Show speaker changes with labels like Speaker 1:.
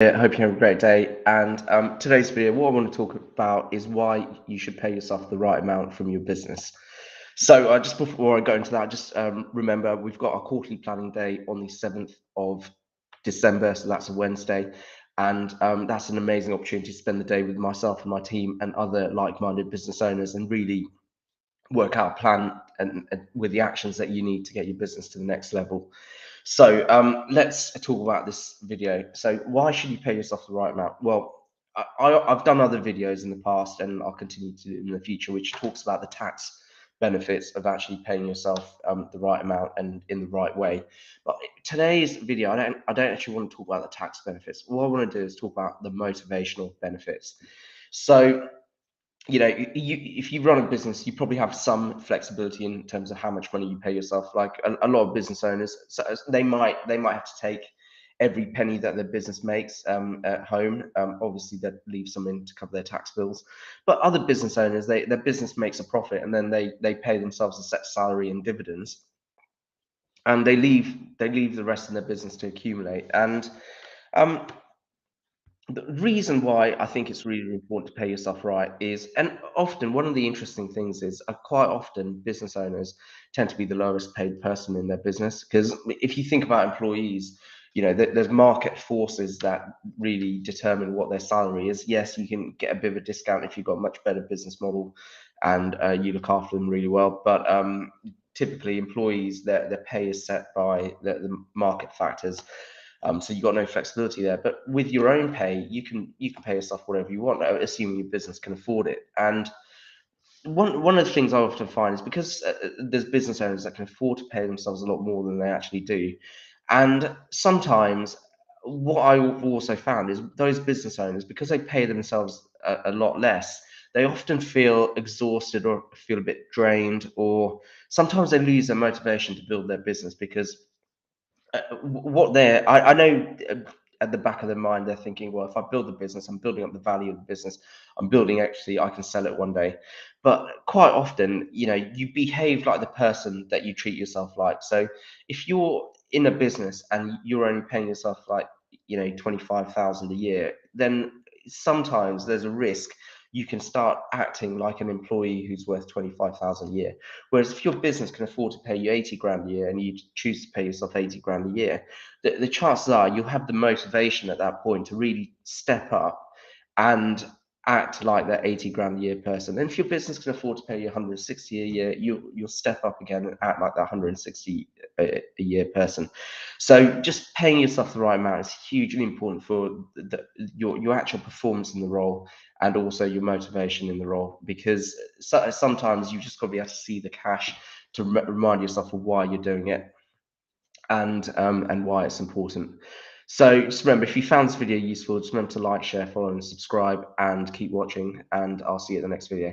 Speaker 1: I hope you have a great day. And today's video, what I want to talk about is why you should pay yourself the right amount from your business. So just before I go into that, just remember we've got our quarterly planning day on the 7th of December. So that's a Wednesday. And that's an amazing opportunity to spend the day with myself and my team and other like-minded business owners and really work out a plan and with the actions that you need to get your business to the next level. So let's talk about this video. So why should you pay yourself the right amount? Well, I've done other videos in the past and I'll continue to do in the future, which talks about the tax benefits of actually paying yourself the right amount and in the right way. But today's video, I don't actually want to talk about the tax benefits. What I want to do is talk about the motivational benefits. So if you run a business, you probably have some flexibility in terms of how much money you pay yourself. Like a lot of business owners, so they might have to take every penny that their business makes at home. Obviously, that leaves some in to cover their tax bills. But other business owners, their business makes a profit, and then they pay themselves a set salary and dividends, and they leave the rest of their business to accumulate. And um, the reason why I think it's really important to pay yourself right is, and often one of the interesting things is, quite often business owners tend to be the lowest paid person in their business. Because if you think about employees, there's market forces that really determine what their salary is. Yes, you can get a bit of a discount if you've got a much better business model and you look after them really well. But typically, employees, their pay is set by the market factors. So you've got no flexibility there. But with your own pay, you can pay yourself whatever you want, assuming your business can afford it. And one of the things I often find is because there's business owners that can afford to pay themselves a lot more than they actually do. And sometimes what I've also found is those business owners, because they pay themselves a lot less, they often feel exhausted or feel a bit drained, or sometimes they lose their motivation to build their business because what I know at the back of their mind, they're thinking, well, if I build the business, I'm building up the value of the business. I'm building actually, I can sell it one day. But quite often, you behave like the person that you treat yourself like. So if you're in a business and you're only paying yourself like, 25,000 a year, then sometimes there's a risk you can start acting like an employee who's worth 25,000 a year. Whereas if your business can afford to pay you 80 grand a year and you choose to pay yourself 80 grand a year, the chances are you'll have the motivation at that point to really step up and act like that 80 grand a year person. And if your business can afford to pay you 160 a year, you'll step up again and act like that 160 a year person. So just paying yourself the right amount is hugely important for your actual performance in the role and also your motivation in the role, because sometimes you just got to be able to see the cash to remind yourself of why you're doing it and why it's important. So just remember, if you found this video useful, just remember to like, share, follow, and subscribe, and keep watching. And I'll see you at the next video.